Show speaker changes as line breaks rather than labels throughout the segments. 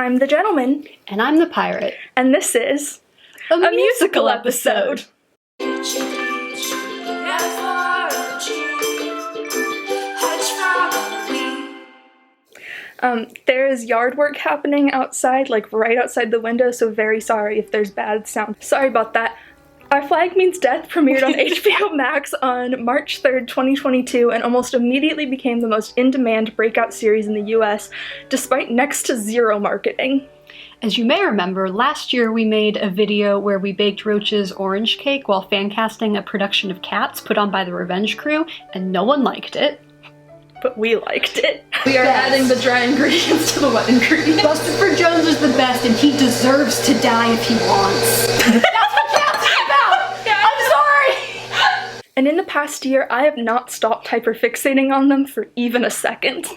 I'm the gentleman.
And I'm the pirate.
And this is
A musical episode.
There is yard work happening outside, like right outside the window, so very sorry if there's bad sound. Sorry about that. Our Flag Means Death premiered on HBO Max on March 3rd, 2022, and almost immediately became the most in-demand breakout series in the US, despite next to zero marketing.
As you may remember, last year we made a video where we baked Roach's orange cake while fan casting a production of Cats put on by the Revenge crew, and no one liked it.
But we liked it.
We are adding the dry ingredients to the wet ingredients.
Christopher Jones is the best, and he deserves to die if he wants. That's what Cats is about! I'm sorry!
And in the past year, I have not stopped hyperfixating on them for even a second.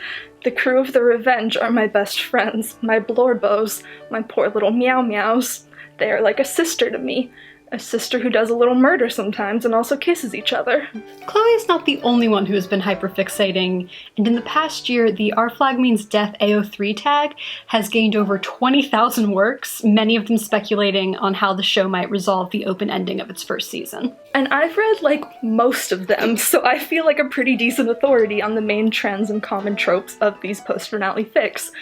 The crew of the Revenge are my best friends, my blorbos, my poor little meow meows. They are like a sister to me. A sister who does a little murder sometimes and also kisses each other.
Chloe is not the only one who has been hyperfixating, and in the past year, the Our Flag Means Death AO3 tag has gained over 20,000 works, many of them speculating on how the show might resolve the open ending of its first season.
And I've read, like, most of them, so I feel like a pretty decent authority on the main trends and common tropes of these post-finale fics.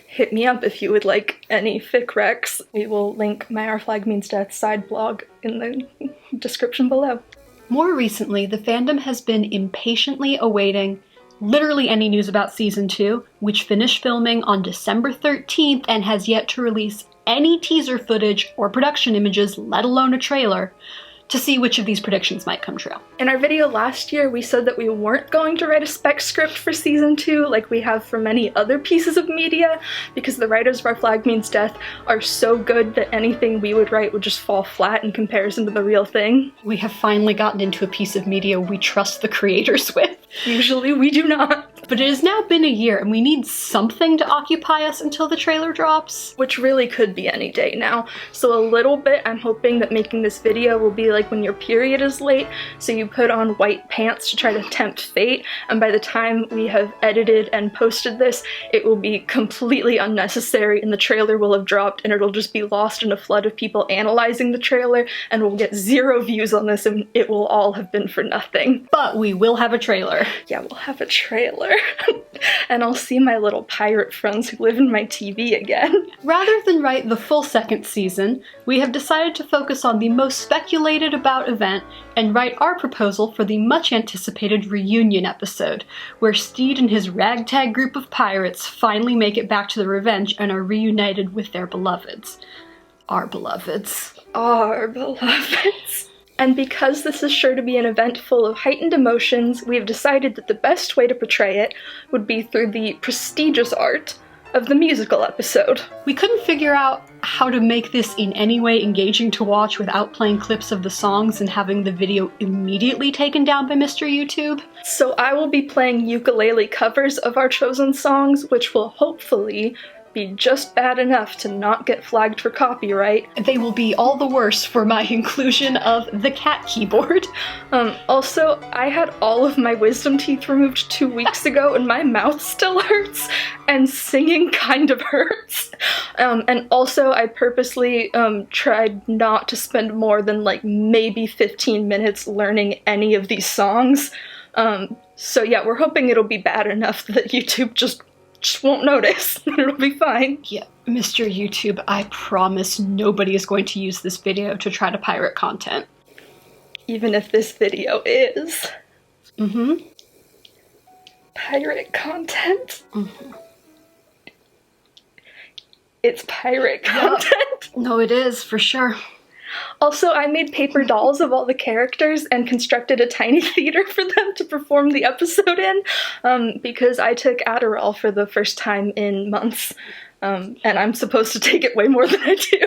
Hit me up if you would like any fic recs. We will link my Our Flag Means Death side blog in the description below.
More recently, the fandom has been impatiently awaiting literally any news about Season 2, which finished filming on December 13th and has yet to release any teaser footage or production images, let alone a trailer, to see which of these predictions might come true.
In our video last year, we said that we weren't going to write a spec script for Season 2 like we have for many other pieces of media, because the writers of Our Flag Means Death are so good that anything we would write would just fall flat in comparison to the real thing.
We have finally gotten into a piece of media we trust the creators with.
Usually we do not.
But it has now been a year, and we need something to occupy us until the trailer drops.
Which really could be any day now. So a little bit, I'm hoping that making this video will be like when your period is late, so you put on white pants to try to tempt fate, and by the time we have edited and posted this, it will be completely unnecessary and the trailer will have dropped and it'll just be lost in a flood of people analyzing the trailer, and we'll get 0 views on this and it will all have been for nothing.
But we will have a trailer.
Yeah, we'll have a trailer. And I'll see my little pirate friends who live in my TV again.
Rather than write the full second season, we have decided to focus on the most speculated about event and write our proposal for the much anticipated reunion episode, where Steed and his ragtag group of pirates finally make it back to the Revenge and are reunited with their beloveds. Our beloveds.
Our beloveds. And because this is sure to be an event full of heightened emotions, we have decided that the best way to portray it would be through the prestigious art of the musical episode.
We couldn't figure out how to make this in any way engaging to watch without playing clips of the songs and having the video immediately taken down by Mr. YouTube.
So I will be playing ukulele covers of our chosen songs, which will hopefully be just bad enough to not get flagged for copyright.
They will be all the worse for my inclusion of the cat keyboard.
Also, I had all of my wisdom teeth removed 2 weeks ago and my mouth still hurts, and singing kind of hurts. And also, I purposely tried not to spend more than like maybe 15 minutes learning any of these songs. So yeah, we're hoping it'll be bad enough that YouTube just won't notice. It'll be fine.
Yeah, Mr. YouTube, I promise nobody is going to use this video to try to pirate content.
Even if this video is.
Mm-hmm.
Pirate content?
Mm-hmm.
It's pirate content.
Yep. No, it is, for sure.
Also, I made paper dolls of all the characters and constructed a tiny theater for them to perform the episode in, because I took Adderall for the first time in months. And I'm supposed to take it way more than I do.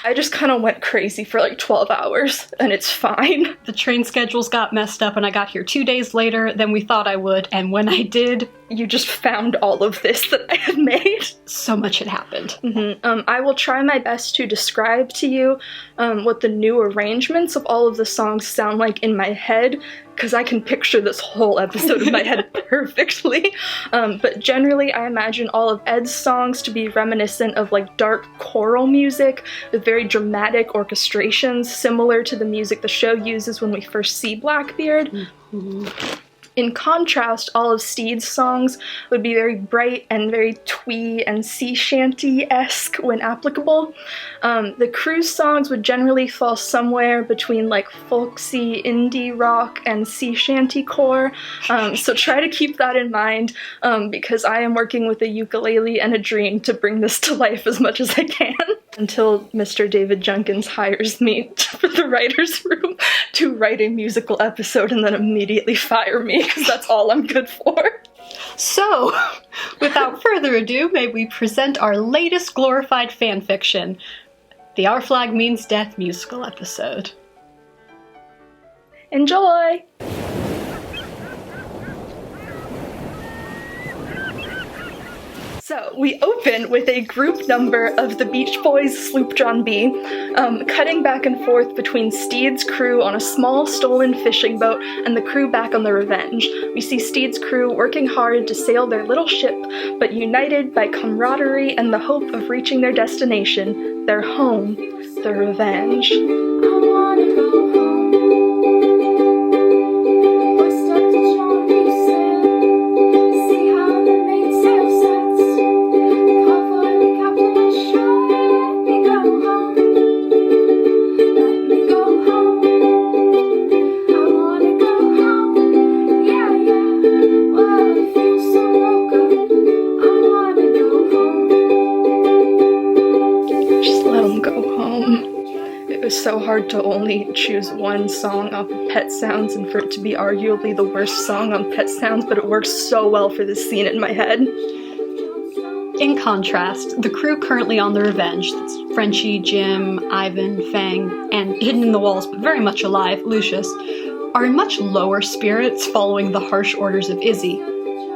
I just kind of went crazy for like 12 hours, and it's fine.
The train schedules got messed up and I got here 2 days later than we thought I would, and when I did,
you just found all of this that I had made.
So much had happened.
Mm-hmm. I will try my best to describe to you what the new arrangements of all of the songs sound like in my head, because I can picture this whole episode in my head perfectly. But generally, I imagine all of Ed's songs to be reminiscent of like dark choral music with very dramatic orchestrations, similar to the music the show uses when we first see Blackbeard. In contrast, all of Steed's songs would be very bright and very twee and sea shanty-esque when applicable. The crew's songs would generally fall somewhere between like folksy indie rock and sea shanty core, so try to keep that in mind, because I am working with a ukulele and a dream to bring this to life as much as I can. Until Mr. David Junkins hires me for the writer's room to write a musical episode and then immediately fire me, because that's all I'm good for.
So, without further ado, may we present our latest glorified fanfiction, the Our Flag Means Death musical episode.
Enjoy! So, we open with a group number of the Beach Boys' Sloop John B, cutting back and forth between Steed's crew on a small stolen fishing boat and the crew back on the Revenge. We see Steed's crew working hard to sail their little ship, but united by camaraderie and the hope of reaching their destination, their home, the Revenge.
I wanna go home. Hoist up the John B sail. See how the mainsail sets. Call for the captain and show. Let me go home. Let me go home. I wanna go home. Yeah, yeah. Well, it feels so good. I wanna go home.
Just let them go home. It was so hard to only choose one song off of Pet Sounds and for it to be arguably the worst song on Pet Sounds, but it works so well for this scene in my head.
In contrast, the crew currently on the Revenge, that's Frenchie, Jim, Ivan, Fang, and hidden in the walls but very much alive, Lucius, are in much lower spirits following the harsh orders of Izzy,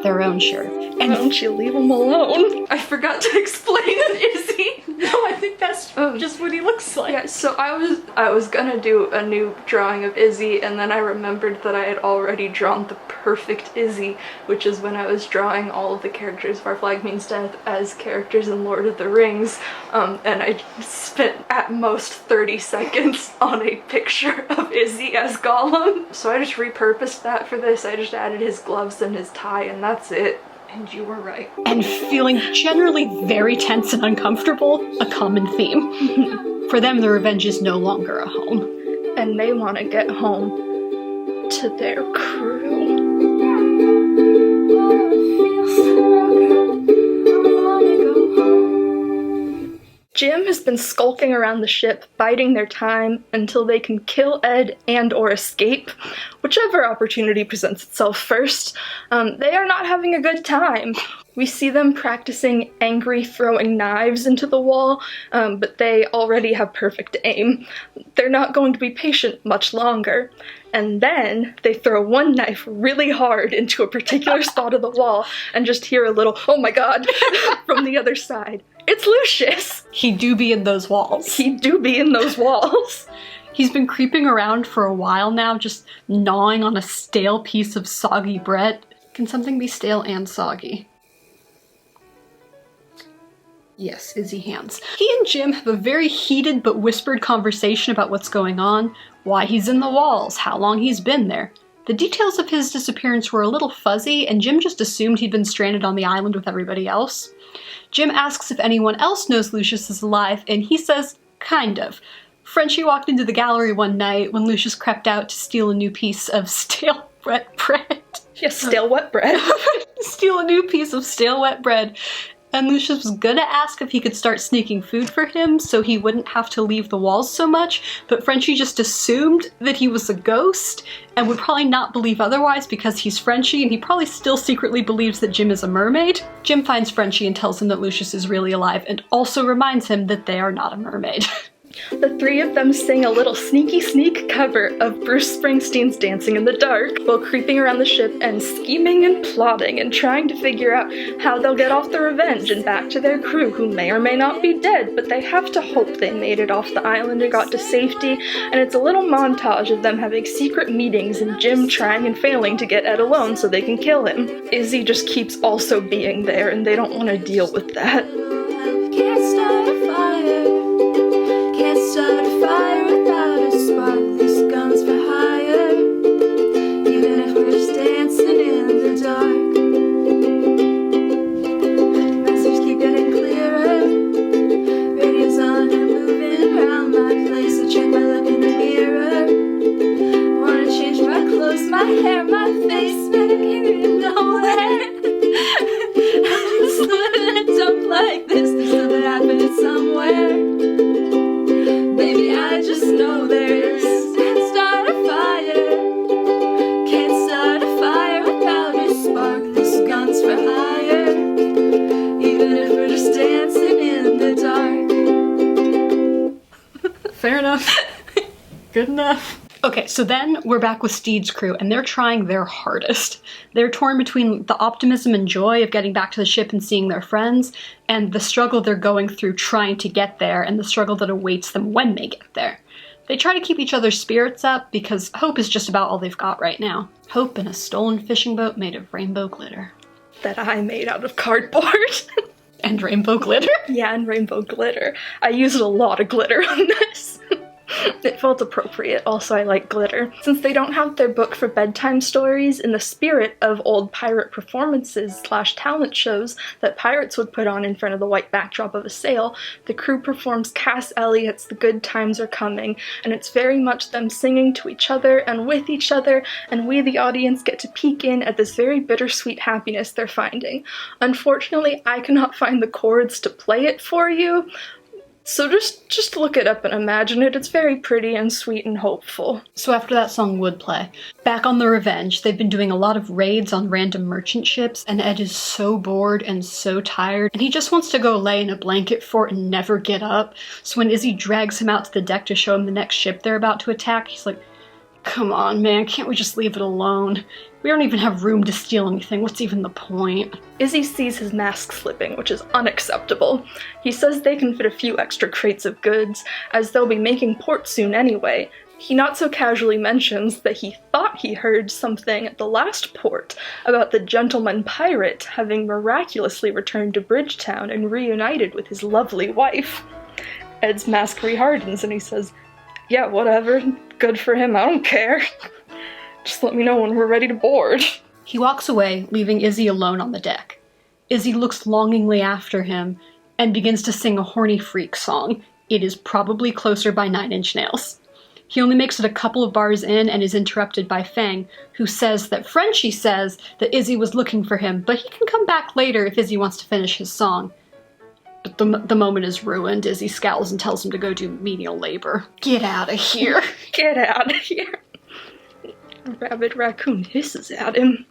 their own sheriff.
And don't you leave him alone?
I forgot to explain Izzy.
No, I think that's just what he looks like.
Yeah, so I was gonna do a new drawing of Izzy, and then I remembered that I had already drawn the perfect Izzy, which is when I was drawing all of the characters of Our Flag Means Death as characters in Lord of the Rings, and I spent at most 30 seconds on a picture of Izzy as Gollum. So I just repurposed that for this. I just added his gloves and his tie, and that's it. And you were right.
And feeling generally very tense and uncomfortable, a common theme. For them, the Revenge is no longer a home.
And they want to get home to their crew.
Well, it feels so good. I wanna go home.
Jim has been skulking around the ship, biding their time until they can kill Ed and or escape, whichever opportunity presents itself first. They are not having a good time. We see them practicing angry throwing knives into the wall, but they already have perfect aim. They're not going to be patient much longer. And then they throw one knife really hard into a particular spot of the wall and just hear a little, "Oh my god," from the other side. It's Lucius!
He do be in those walls.
He do be in those walls.
He's been creeping around for a while now, just gnawing on a stale piece of soggy bread. Can something be stale and soggy? Yes, Izzy hands. He and Jim have a very heated but whispered conversation about what's going on, why he's in the walls, how long he's been there. The details of his disappearance were a little fuzzy, and Jim just assumed he'd been stranded on the island with everybody else. Jim asks if anyone else knows Lucius is alive, and he says, kind of. Frenchie walked into the gallery one night when Lucius crept out to steal a new piece of stale wet bread.
Yes, stale wet bread.
Steal a new piece of stale wet bread. And Lucius was gonna ask if he could start sneaking food for him so he wouldn't have to leave the walls so much, but Frenchie just assumed that he was a ghost and would probably not believe otherwise because he's Frenchie and he probably still secretly believes that Jim is a mermaid. Jim finds Frenchie and tells him that Lucius is really alive and also reminds him that they are not a mermaid.
The three of them sing a little sneaky sneak cover of Bruce Springsteen's Dancing in the Dark while creeping around the ship and scheming and plotting and trying to figure out how they'll get off the Revenge and back to their crew who may or may not be dead, but they have to hope they made it off the island and got to safety, and it's a little montage of them having secret meetings and Jim trying and failing to get Ed alone so they can kill him. Izzy just keeps also being there and they don't want to deal with that.
Can't start a fire. Can't start a fire without a spark. This gun's for hire. Even if we're just dancing in the dark. Messages keep getting clearer. Radio's on and moving around my place. I check my look in the mirror. Wanna change my clothes, my hair, my face. But I can't even nowhere. I'm just living in a dump like this. There's something happening somewhere. Maybe I just know there is. Can't start a fire. Can't start a fire without a spark. This gun's for hire. Even if we're just dancing in the dark.
Fair enough. Good enough. Okay, so then we're back with Steed's crew, and they're trying their hardest. They're torn between the optimism and joy of getting back to the ship and seeing their friends, and the struggle they're going through trying to get there, and the struggle that awaits them when they get there. They try to keep each other's spirits up, because hope is just about all they've got right now. Hope in a stolen fishing boat made of rainbow glitter.
That I made out of cardboard.
And rainbow glitter?
Yeah, and rainbow glitter. I used a lot of glitter on this. It felt appropriate. Also, I like glitter. Since they don't have their book for bedtime stories, in the spirit of old pirate performances / talent shows that pirates would put on in front of the white backdrop of a sail, the crew performs Cass Elliott's The Good Times Are Coming, and it's very much them singing to each other and with each other, and we, the audience, get to peek in at this very bittersweet happiness they're finding. Unfortunately, I cannot find the chords to play it for you, so just look it up and imagine it. It's very pretty and sweet and hopeful.
So after that song would play, back on the Revenge, they've been doing a lot of raids on random merchant ships, and Ed is so bored and so tired, and he just wants to go lay in a blanket fort and never get up. So when Izzy drags him out to the deck to show him the next ship they're about to attack, he's like, come on, man, can't we just leave it alone? We don't even have room to steal anything. What's even the point?
Izzy sees his mask slipping, which is unacceptable. He says they can fit a few extra crates of goods, as they'll be making port soon anyway. He not so casually mentions that he thought he heard something at the last port about the gentleman pirate having miraculously returned to Bridgetown and reunited with his lovely wife. Ed's mask rehardens and he says, yeah, whatever, good for him, I don't care. Just let me know when we're ready to board.
He walks away, leaving Izzy alone on the deck. Izzy looks longingly after him and begins to sing a horny freak song. It is probably Closer by 9 Inch Nails. He only makes it a couple of bars in and is interrupted by Fang, who says that Frenchie says that Izzy was looking for him, but he can come back later if Izzy wants to finish his song. But the moment is ruined. Izzy scowls and tells him to go do menial labor. Get out of here.
Get out of here. A rabid raccoon hisses at him.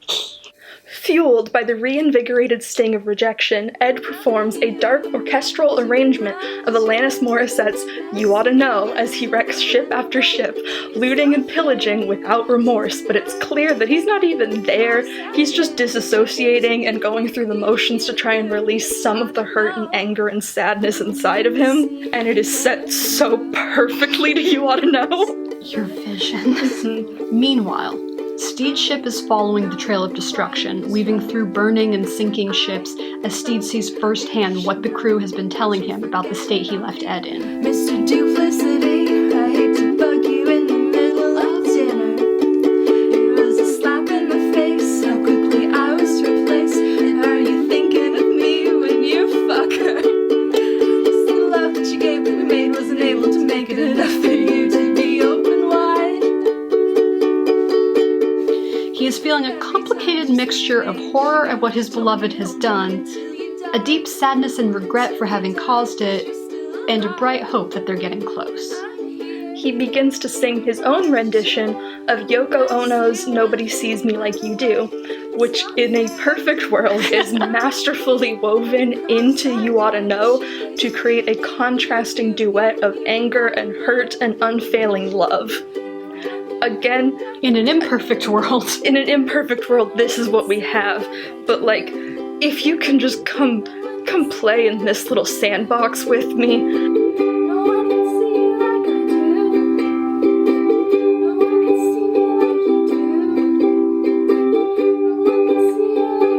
Fueled by the reinvigorated sting of rejection, Ed performs a dark orchestral arrangement of Alanis Morissette's You Oughta Know as he wrecks ship after ship, looting and pillaging without remorse, but it's clear that he's not even there. He's just disassociating and going through the motions to try and release some of the hurt and anger and sadness inside of him, and it is set so perfectly to You Oughta Know.
Your vision. Meanwhile, Steed's ship is following the trail of destruction, weaving through burning and sinking ships as Steed sees firsthand what the crew has been telling him about the state he left Ed in.
Mr. Duplicity, I hate to bug you in the middle of dinner. It was a slap in the face, how quickly I was replaced. And are you thinking of me when you fuck her? The love that you gave that we made wasn't able to make it enough for you to be open wide.
He is feeling a complicated mixture of horror at what his beloved has done, a deep sadness and regret for having caused it, and a bright hope that they're getting close.
He begins to sing his own rendition of Yoko Ono's Nobody Sees Me Like You Do, which in a perfect world is masterfully woven into You Oughta Know to create a contrasting duet of anger and hurt and unfailing love. Again,
In an imperfect world.
in an imperfect world, this is what we have. But like, if you can just come play in this little sandbox with me.
No one can see you like I do. No one can see me like you do. No one can see you like I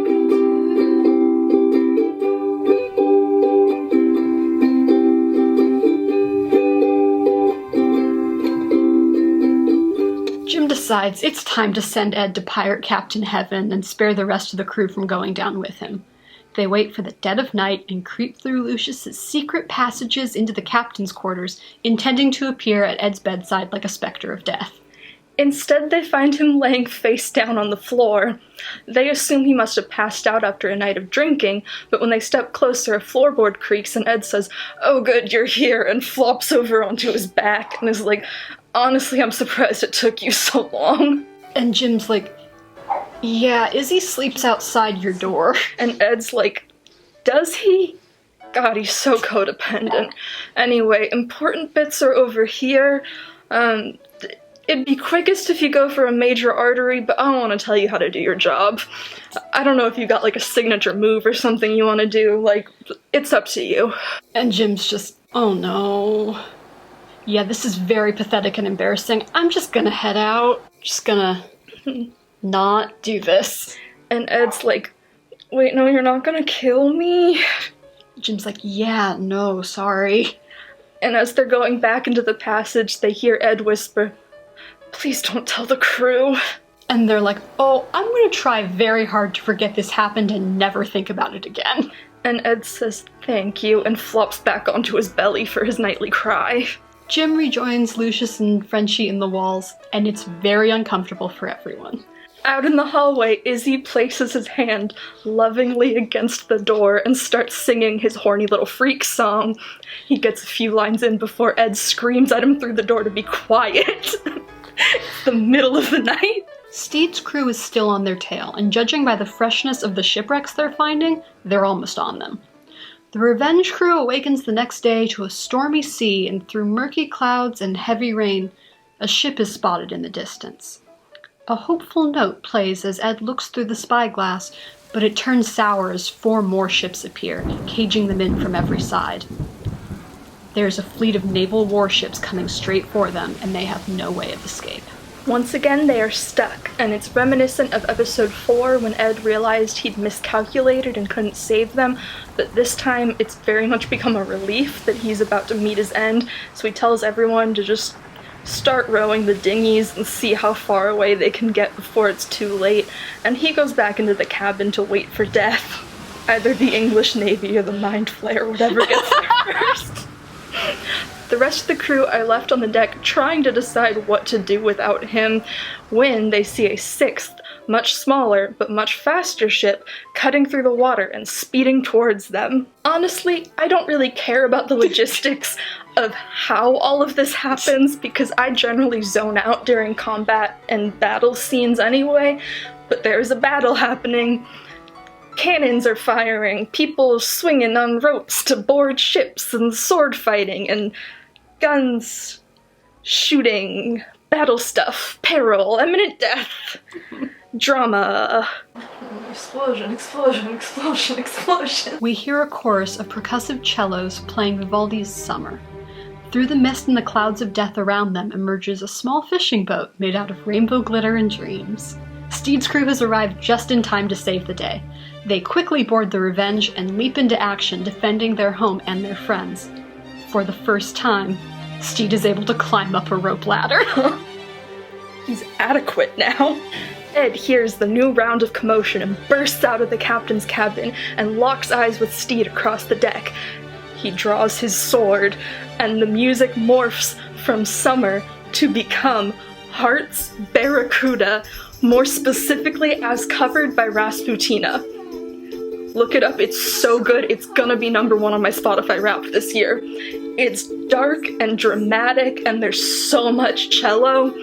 do.
Jim decides it's time to send Ed to Pirate Captain Heaven and spare the rest of the crew from going down with him. They wait for the dead of night and creep through Lucius's secret passages into the captain's quarters, intending to appear at Ed's bedside like a specter of death.
Instead, they find him laying face down on the floor. They assume he must have passed out after a night of drinking, but when they step closer, a floorboard creaks and Ed says, "Oh good, you're here," and flops over onto his back and is like, "Honestly, I'm surprised it took you so long."
And Jim's like, "Yeah, Izzy sleeps outside your door."
And Ed's like, "Does he?" God, he's so codependent. Anyway, important bits are over here. It'd be quickest if you go for a major artery, but I don't want to tell you how to do your job. I don't know if you got like a signature move or something you want to do. Like, it's up to you.
And Jim's just, oh no. Yeah, this is very pathetic and embarrassing. I'm just gonna head out. Just gonna not do this.
And Ed's like, "Wait, no, you're not gonna kill me?"
Jim's like, yeah, no, sorry.
And as they're going back into the passage, they hear Ed whisper, "Please don't tell the crew."
And they're like, oh, I'm gonna try very hard to forget this happened and never think about it again.
And Ed says, "Thank you," and flops back onto his belly for his nightly cry.
Jim rejoins Lucius and Frenchie in the walls, and it's very uncomfortable for everyone.
Out in the hallway, Izzy places his hand lovingly against the door and starts singing his horny little freak song. He gets a few lines in before Ed screams at him through the door to be quiet. It's the middle of the night.
Steed's crew is still on their tail, and judging by the freshness of the shipwrecks they're finding, they're almost on them. The Revenge crew awakens the next day to a stormy sea, and through murky clouds and heavy rain, a ship is spotted in the distance. A hopeful note plays as Ed looks through the spyglass, but it turns sour as 4 more ships appear, caging them in from every side. There's a fleet of naval warships coming straight for them, and they have no way of escape.
Once again, they are stuck, and it's reminiscent of episode 4 when Ed realized he'd miscalculated and couldn't save them, but this time it's very much become a relief that he's about to meet his end, so he tells everyone to just start rowing the dinghies and see how far away they can get before it's too late, and he goes back into the cabin to wait for death. Either the English Navy or the Mind Flayer, whatever gets there first. The rest of the crew are left on the deck trying to decide what to do without him when they see a 6th, much smaller but much faster ship cutting through the water and speeding towards them. Honestly, I don't really care about the logistics of how all of this happens because I generally zone out during combat and battle scenes anyway, but there's a battle happening. Cannons are firing, people swinging on ropes to board ships, and sword fighting, and guns shooting, battle stuff, peril, imminent death, drama.
Explosion, explosion, explosion, explosion.
We hear a chorus of percussive cellos playing Vivaldi's Summer. Through the mist and the clouds of death around them emerges a small fishing boat made out of rainbow glitter and dreams. Steed's crew has arrived just in time to save the day. They quickly board the Revenge and leap into action, defending their home and their friends. For the first time, Steed is able to climb up a rope ladder.
He's adequate now. Ed hears the new round of commotion and bursts out of the captain's cabin and locks eyes with Steed across the deck. He draws his sword, and the music morphs from Summer to become Heart's Barracuda, more specifically as covered by Rasputina. Look it up, it's so good, it's gonna be #1 on my Spotify Wrapped this year. It's dark and dramatic, and there's so much cello.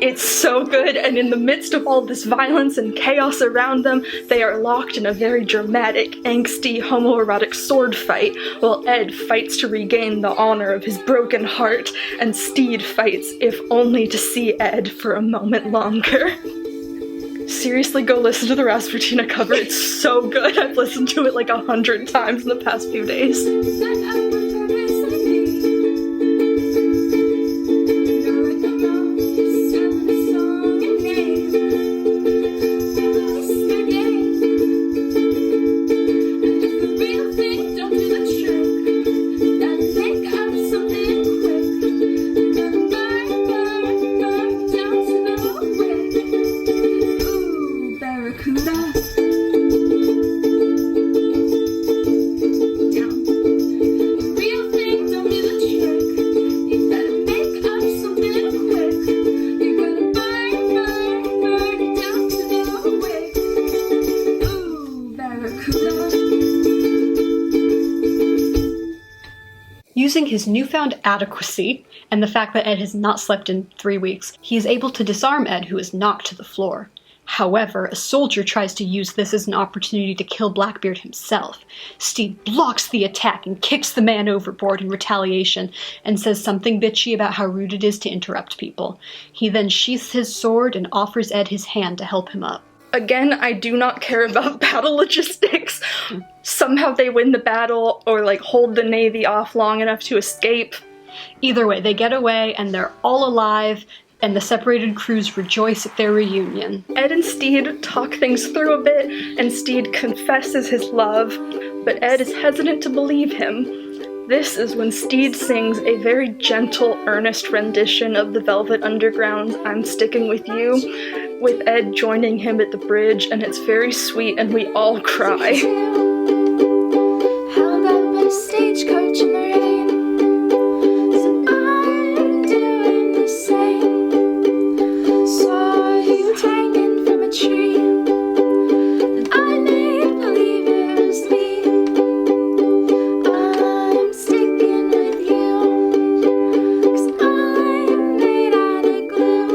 It's so good, and in the midst of all this violence and chaos around them, they are locked in a very dramatic, angsty, homoerotic sword fight, while Ed fights to regain the honor of his broken heart, and Steed fights, if only to see Ed for a moment longer. Seriously, go listen to the Rasputina cover, it's so good. I've listened to it like 100 times in the past few days.
Using his newfound adequacy, and the fact that Ed has not slept in 3 weeks, he is able to disarm Ed, who is knocked to the floor. However, a soldier tries to use this as an opportunity to kill Blackbeard himself. Steed blocks the attack and kicks the man overboard in retaliation, and says something bitchy about how rude it is to interrupt people. He then sheaths his sword and offers Ed his hand to help him up.
Again, I do not care about battle logistics. Somehow they win the battle, or like hold the Navy off long enough to escape.
Either way, they get away and they're all alive, and the separated crews rejoice at their reunion.
Ed and Steed talk things through a bit, and Steed confesses his love, but Ed is hesitant to believe him. This is when Steed sings a very gentle, earnest rendition of the Velvet Underground's I'm Sticking With You, with Ed joining him at the bridge, and it's very sweet, and we all cry.
Held up a stagecoach in the rain, so I'm doing the same. Saw you hanging from a tree, and I made believe it was me. I'm sticking with you, 'cause I'm made out of glue.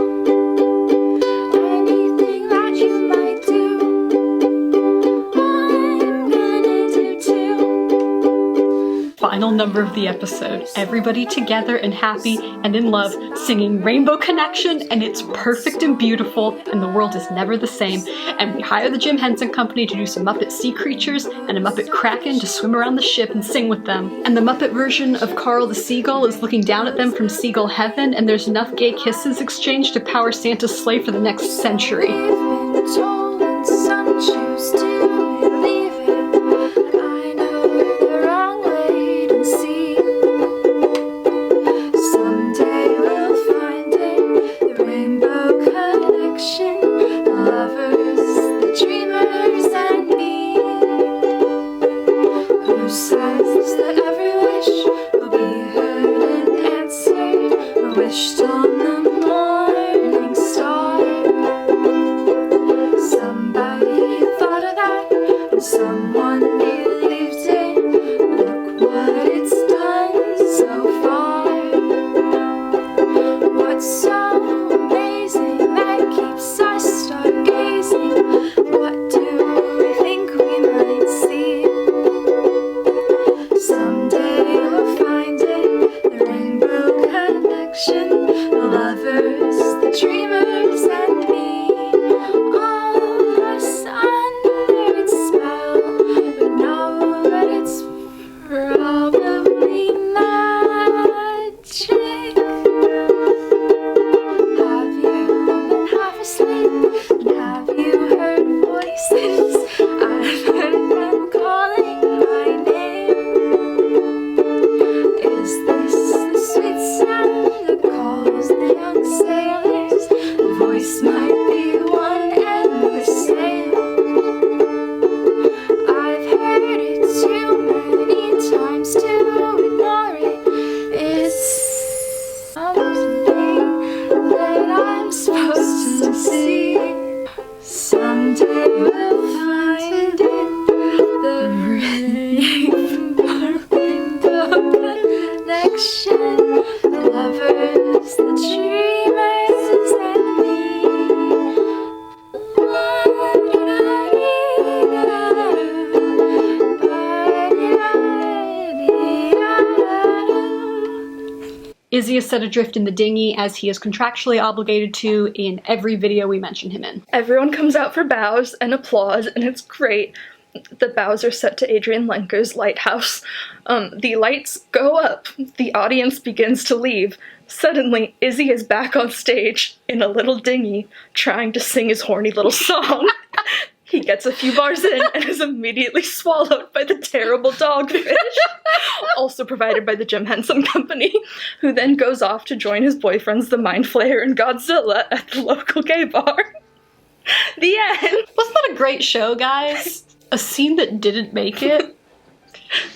Anything that you might do, I'm gonna do too.
Final number of the episode. Everybody together and happy and in love, singing Rainbow Connection, and it's perfect and beautiful, and the world is never the same. And we hire the Jim Henson Company to do some Muppet sea creatures and a Muppet Kraken to swim around the ship and sing with them. And the Muppet version of Carl the Seagull is looking down at them from Seagull Heaven, and there's enough gay kisses exchanged to power Santa's sleigh for the next century.
We've been told, and some choose to believe it. I know the wrong way to see. Someday we'll find it, the rainbow connection, the lovers, the dreamers, and me. Who says that every wish will be heard and answered, or wished on the morning star? Somebody thought of that, and someone believed it. Look what it's done so far. What's so amazing that keeps us stargazing? What do we think we might see? Someday we'll find it, the rainbow connection, the lovers, the dreamers, and me. All of us under its spell, but know that it's probably magic. Have you been half asleep? And have you heard voices? I've heard them calling my name. Is this the sweet sound that calls the young sailors? The voice might be one and the same. I've heard it too many times to ignore it. It's something that I'm supposed to see. Someday we'll find it, the rainbow connection, the lovers, the dreamers, and me.
Izzy is set adrift in the dinghy as he is contractually obligated to in every video we mention him in.
Everyone comes out for bows and applause, and it's great. The bows are set to Adrian Lenker's lighthouse. The lights go up. The audience begins to leave. Suddenly, Izzy is back on stage in a little dinghy trying to sing his horny little song. He gets a few bars in and is immediately swallowed by the terrible dogfish, also provided by the Jim Henson Company, who then goes off to join his boyfriends, the Mind Flayer and Godzilla, at the local gay bar. The end!
Wasn't that a great show, guys? A scene that didn't make it.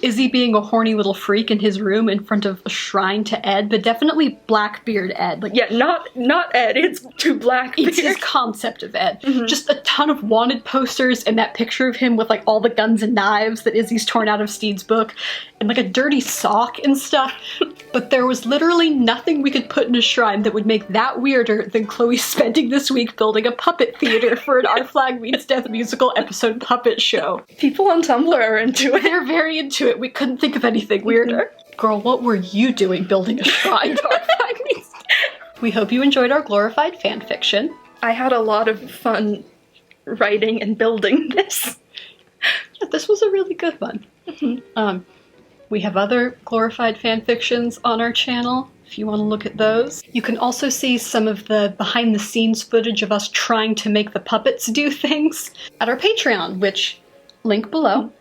Izzy being a horny little freak in his room in front of a shrine to Ed, but definitely Blackbeard Ed. Like,
Yeah, not Ed, it's to Blackbeard.
it's his concept of Ed. Just a ton of wanted posters and that picture of him with like all the guns and knives that Izzy's torn out of Steed's book, and like a dirty sock and stuff. But there was literally nothing we could put in a shrine that would make that weirder than Chloe spending this week building a puppet theater for an Our Flag Means Death musical episode puppet show.
People on Tumblr are into it.
They're very into it. We couldn't think of anything weirder. Girl, what were you doing building a shrine to Our Flag Means Death? We hope you enjoyed our glorified fanfiction.
I had a lot of fun writing and building this.
Yeah, this was a really good one. We have other glorified fanfictions on our channel, if you want to look at those. You can also see some of the behind-the-scenes footage of us trying to make the puppets do things at our Patreon, which, link below.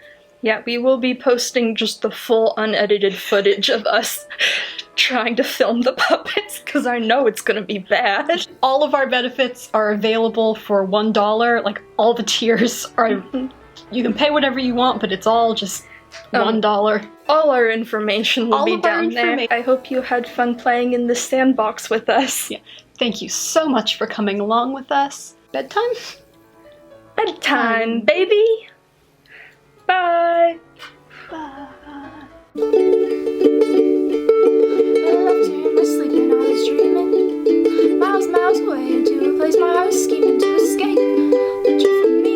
Yeah, we will be posting just the full unedited footage of us trying to film the puppets, because I know it's gonna be bad.
All of our benefits are available for $1, like all the tiers are, you can pay whatever you want, but it's all just $1.
All our information will
All
be
of our
down there. I hope you had fun playing in this sandbox with us.
Yeah. Thank you so much for coming along with us. Bedtime?
Bedtime, baby! Bye!
Bye.
I left her in my sleep and I was dreaming. Miles away into a place my heart was scheming to escape. But you're from me.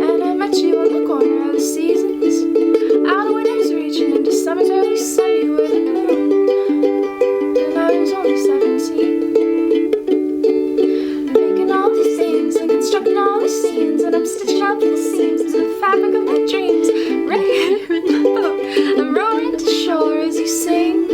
And I met you on the corner of the seasons. Out of winter's reaching into summer's early sun. You were the moon. And I was only 17. Making all these things and constructing all these scenes. And I'm stitching up the seams into the fabric of my dreams. I'm rowing to shore as you sing,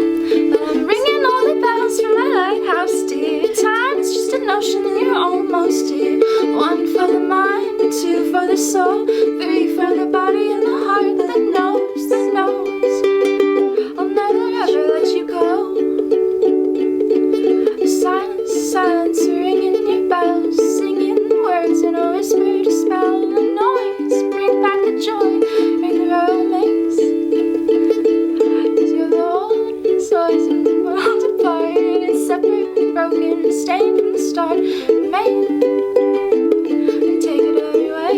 but I'm ringing all the bells from my lighthouse, dear. Time is just an ocean and you're almost here. 1 for the mind, 2 for the soul, 3 for the body and the heart that knows, that knows. I'll never ever let you go. Silence, ringing your bells, singing words in a whisper to spell the noise. Bring back the joy, ring the romance. 'Cause you're the only source in the world apart. It's separate and broken, stained from the start. Made and take it every way.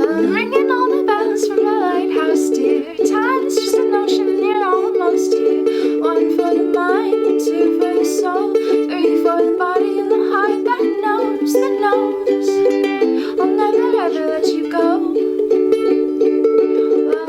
I'm ringing all the bells from my lighthouse, dear. Time is just an ocean and you're almost here. 1 for the mind, 2 for the soul, 3 for the body and the heart that knows, that knows. I'll never ever let you go.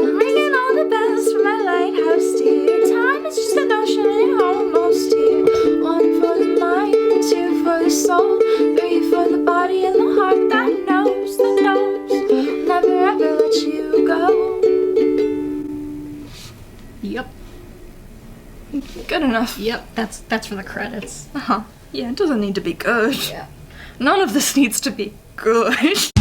I'm ringing all the bells from my lighthouse, dear. Time is just an ocean and you're almost here. 1 for the mind, 2 for the soul, 3 for the body and the heart that knows, that knows. I'll never ever let you go.
Yep.
Good enough.
Yep, that's for the credits.
Yeah, it doesn't need to be good.
Yeah.
None of this needs to be good.